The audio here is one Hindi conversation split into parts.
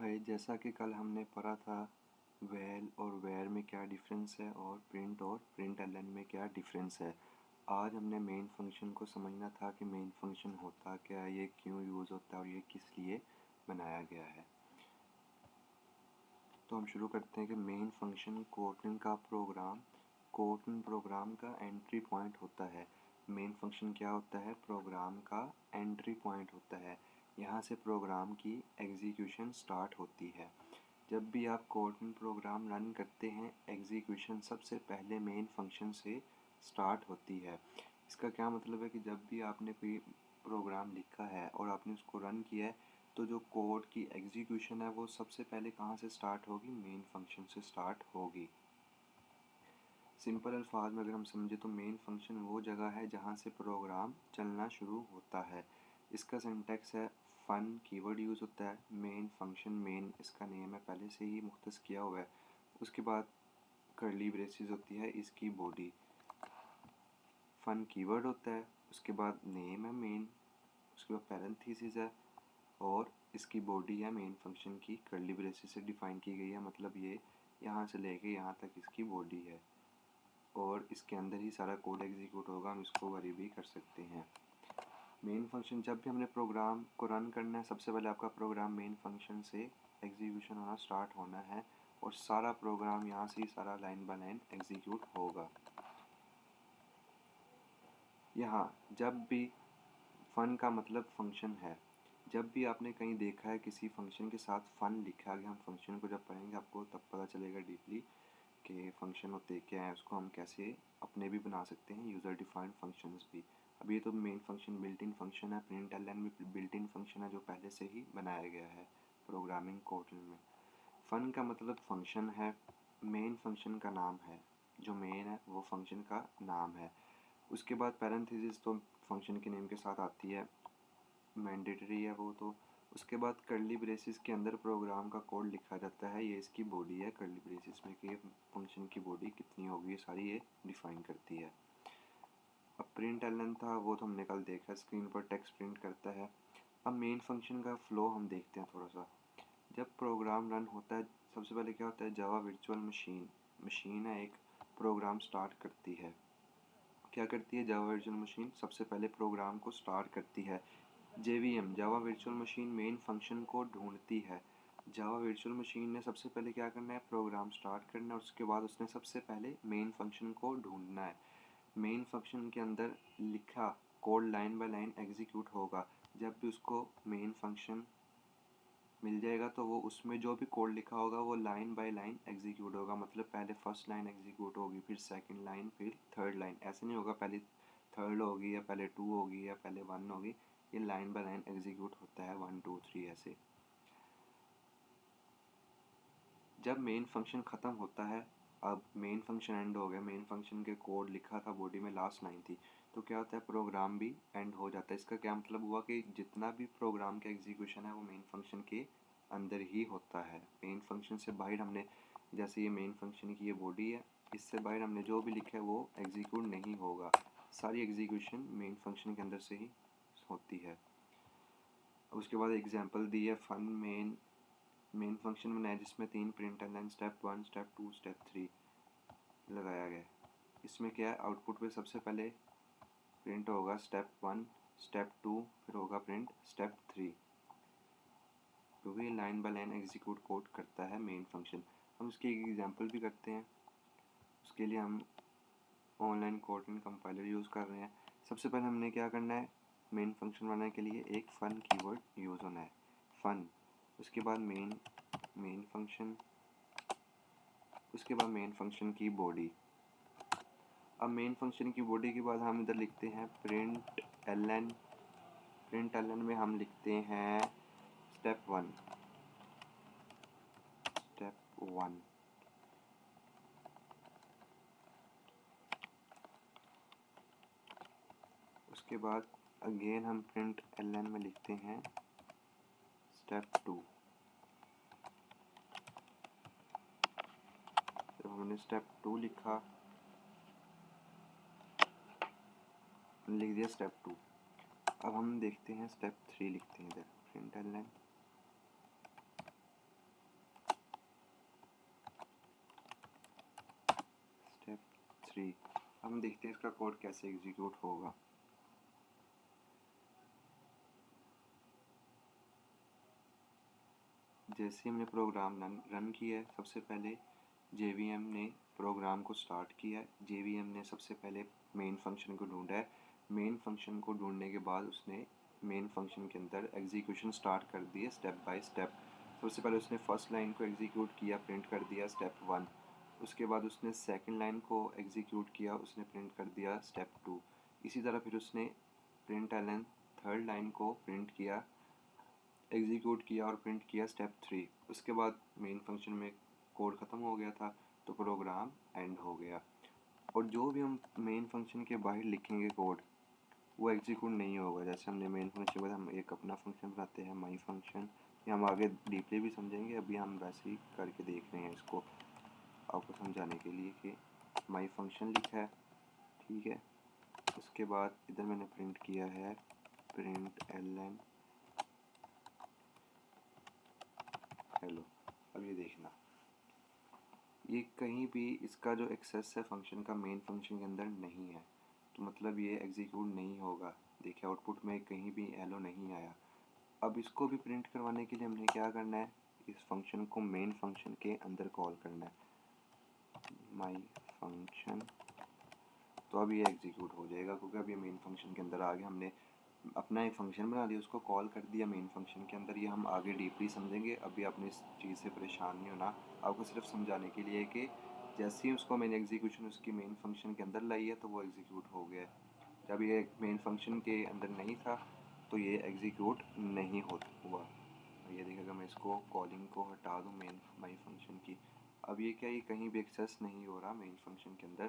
हाय, जैसा कि कल हमने पढ़ा था वेल और वेयर में क्या डिफरेंस है और प्रिंट एलन में क्या डिफरेंस है। आज हमने मेन फंक्शन को समझना था कि मेन फंक्शन होता क्या है, ये क्यों यूज़ होता है और ये किस लिए बनाया गया है। तो हम शुरू करते हैं कि मेन फंक्शन कोटन प्रोग्राम का एंट्री पॉइंट होता है। मेन फंक्शन क्या होता है? प्रोग्राम का एंट्री पॉइंट होता है। यहाँ से प्रोग्राम की एग्जीक्यूशन स्टार्ट होती है। जब भी आप कोटन प्रोग्राम रन करते हैं, एग्जीक्यूशन सबसे पहले मेन फंक्शन से स्टार्ट होती है। इसका क्या मतलब है कि जब भी आपने कोई प्रोग्राम लिखा है और आपने उसको रन किया है, तो जो कोड की एग्जीक्यूशन है वो सबसे पहले कहाँ से स्टार्ट होगी? मेन फंक्शन से स्टार्ट होगी। सिंपल अल्फाज में अगर हम समझे तो मेन फंक्शन वो जगह है जहाँ से प्रोग्राम चलना शुरू होता है। इसका सिंटैक्स है फन कीवर्ड यूज़ होता है। मेन फंक्शन, मेन इसका नेम है, पहले से ही मुख्तस किया हुआ है। उसके बाद कर्ली ब्रेसेस होती है इसकी बॉडी। फन कीवर्ड होता है, उसके बाद नेम है मेन, उसके बाद पैरेंथेसिस है और इसकी बॉडी है मेन फंक्शन की, कर्ली ब्रेसेस से डिफाइन की गई है। मतलब ये यहाँ से लेके यहाँ तक इसकी बॉडी है और इसके अंदर ही सारा कोड एग्जीक्यूट होगा। हम इसको वरी भी कर सकते हैं। मेन फंक्शन, जब भी हमने प्रोग्राम को रन करना है, सबसे पहले आपका प्रोग्राम मेन फंक्शन से एग्जीक्यूशन होना स्टार्ट होना है और सारा प्रोग्राम यहाँ से ही सारा लाइन बाय लाइन एग्जीक्यूट होगा। यहाँ जब भी फन का मतलब फंक्शन है, जब भी आपने कहीं देखा है किसी फंक्शन के साथ फन लिखा गया, हम फंक्शन को जब पढ़ेंगे आपको तब पता चलेगा डीपली कि फंक्शन होते क्या है, उसको हम कैसे अपने भी बना सकते हैं, यूज़र डिफाइंड फंक्शंस भी। अब ये तो main function built in function है, प्रिंट एलन भी बिल्ट इन फंक्शन है जो पहले से ही बनाया गया है प्रोग्रामिंग कोटल में। फन का मतलब फंक्शन है, मेन फंक्शन का नाम है, जो मेन है वो फंक्शन का नाम है। उसके बाद पैरेंथेसिस तो फंक्शन के नेम के साथ आती है, मैंडेटरी है वो तो। उसके बाद कर्ली ब्रेसिस के अंदर प्रोग्राम का कोड लिखा जाता है, ये इसकी बॉडी है कर्ली ब्रेसिस में कि फंक्शन की बॉडी कितनी होगी, सारी ये डिफाइन करती है। अब प्रिंट एलन था वो तो हमने कल देखा, स्क्रीन पर टेक्स्ट प्रिंट करता है। अब मेन फंक्शन का फ्लो हम देखते हैं थोड़ा सा। जब प्रोग्राम रन होता है, सबसे पहले क्या होता है? जावा वर्चुअल मशीन है एक, प्रोग्राम स्टार्ट करती है। क्या करती है जावा वर्चुअल मशीन? सबसे पहले प्रोग्राम को स्टार्ट करती है। JVM Java virtual machine main function को ढूंढती है। जावा वर्चुअल मशीन ने सबसे पहले क्या करना है? प्रोग्राम स्टार्ट करना है, उसके बाद उसने सबसे पहले मेन फंक्शन को ढूंढना है। मेन फंक्शन के अंदर लिखा code line by line execute होगा। जब भी उसको मेन फंक्शन मिल जाएगा तो वो उसमें जो भी कोड लिखा होगा वो लाइन बाय लाइन एग्जीक्यूट होगा। मतलब पहले फर्स्ट लाइन एग्जीक्यूट होगी, फिर सेकंड लाइन, फिर थर्ड लाइन। ऐसे नहीं होगा पहले थर्ड होगी या पहले टू होगी या पहले वन होगी। ये लाइन बाय लाइन एग्जीक्यूट होता है, 1 2 3 ऐसे। जब मेन फंक्शन ख़त्म होता है, अब मेन फंक्शन एंड हो गया, मेन फंक्शन के कोड लिखा था बॉडी में, लास्ट लाइन थी, तो क्या होता है? प्रोग्राम भी एंड हो जाता है। इसका क्या मतलब हुआ कि जितना भी प्रोग्राम का एग्जीक्यूशन है वो मेन फंक्शन के अंदर ही होता है। मेन फंक्शन से बाहर हमने, जैसे ये मेन फंक्शन की ये बॉडी है, इससे बाहर हमने जो भी लिखा है वो एग्जीक्यूट नहीं होगा। सारी एग्जीक्यूशन मेन फंक्शन के अंदर से ही होती है। उसके बाद एग्जांपल दी है फन मेन फंक्शन बनाया जिसमें 3 print and step 1 step 2 step 3 लगाया गया। इसमें क्या है? आउटपुट पे सबसे पहले प्रिंट होगा स्टेप 1 स्टेप 2, फिर होगा प्रिंट स्टेप 3, क्योंकि line by line execute code करता है मेन फंक्शन। हम इसकी एक एग्जांपल भी करते हैं। उसके लिए हम ऑनलाइन कोटन कंपाइलर यूज़ कर रहे हैं। सबसे पहले हमने क्या करना है? मेन फंक्शन बनाने के लिए एक फ़न कीवर्ड यूज़ होना है, फ़न। उसके बाद मेन फंक्शन, उसके बाद मेन फंक्शन की बॉडी। अब मेन फंक्शन की बॉडी के बाद हम इधर लिखते हैं प्रिंट एलन। प्रिंट एलन में हम लिखते हैं स्टेप 1 स्टेप 1। उसके बाद अगेन हम प्रिंट एलन में लिखते हैं स्टेप 2। जब हमने स्टेप 2 लिखा, लिख दिया स्टेप 2। अब हम देखते हैं स्टेप 3 लिखते हैं इधर प्रिंट एलन 3। हम देखते हैं इसका कोड कैसे एग्जीक्यूट होगा। जैसे हमने प्रोग्राम रन किया है, सबसे पहले JVM ने प्रोग्राम को स्टार्ट किया है। JVM ने सबसे पहले मेन फंक्शन को ढूंढा है। मेन फंक्शन को ढूंढने के बाद उसने मेन फंक्शन के अंदर एग्जीक्यूशन स्टार्ट कर दिए स्टेप बाय स्टेप। सबसे पहले उसने फर्स्ट लाइन को एग्जीक्यूट किया, प्रिंट कर दिया स्टेप 1। उसके बाद उसने सेकंड लाइन को एग्जीक्यूट किया, उसने प्रिंट कर दिया स्टेप 2। इसी तरह फिर उसने प्रिंट थर्ड लाइन को प्रिंट किया, एग्जीक्यूट किया और प्रिंट किया स्टेप 3। उसके बाद मेन फंक्शन में कोड ख़त्म हो गया था, तो प्रोग्राम एंड हो गया। और जो भी हम मेन फंक्शन के बाहर लिखेंगे कोड, वो एग्जीक्यूट नहीं होगा। जैसे हमने मेन फंक्शन के बाद हम एक अपना फंक्शन बनाते हैं माई फंक्शन, या हम आगे डीपली भी समझेंगे, अभी हम वैसे ही करके देख रहे हैं इसको आपको समझाने के लिए कि माई फंक्शन लिखा है, ठीक है। उसके बाद इधर मैंने प्रिंट किया है प्रिंट ln हेलो। अब ये देखना, ये कहीं भी इसका जो एक्सेस है फंक्शन का मेन फंक्शन के अंदर नहीं है, तो मतलब ये एग्जीक्यूट नहीं होगा। देखिए आउटपुट में कहीं भी एलो नहीं आया। अब इसको भी प्रिंट करवाने के लिए हमने क्या करना है, इस फंक्शन को मेन फंक्शन के अंदर कॉल करना है माई फंक्शन। तो अब ये एग्जीक्यूट हो जाएगा क्योंकि अब ये मेन फंक्शन के अंदर आ गया। हमने अपना एक फ़ंक्शन बना लिया, उसको कॉल कर दिया मेन फंक्शन के अंदर। ये हम आगे डीपली समझेंगे, अभी आपने इस चीज़ से परेशान नहीं होना। आपको सिर्फ समझाने के लिए कि जैसे ही उसको मैंने एग्जीक्यूशन उसकी मेन फंक्शन के अंदर लाई है तो वो एग्जीक्यूट हो गया है। जब ये मेन फंक्शन के अंदर नहीं था तो ये एग्जीक्यूट नहीं हुआ। ये देखिएगा, मैं इसको कॉलिंग को हटा दूँ मेन माई फंक्शन की। अब ये क्या, ये कहीं भी एक्सेस नहीं हो रहा मेन फंक्शन के अंदर,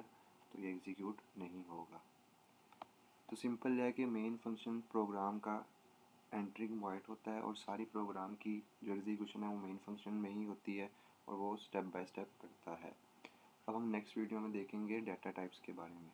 तो ये एग्जीक्यूट नहीं होगा। तो सिंपल है कि मेन फंक्शन प्रोग्राम का एंट्रिंग पॉइंट होता है और सारी प्रोग्राम की जो एग्जीक्यूशन है वो मेन फंक्शन में ही होती है और वो स्टेप बाय स्टेप करता है। अब हम नेक्स्ट वीडियो में देखेंगे डाटा टाइप्स के बारे में।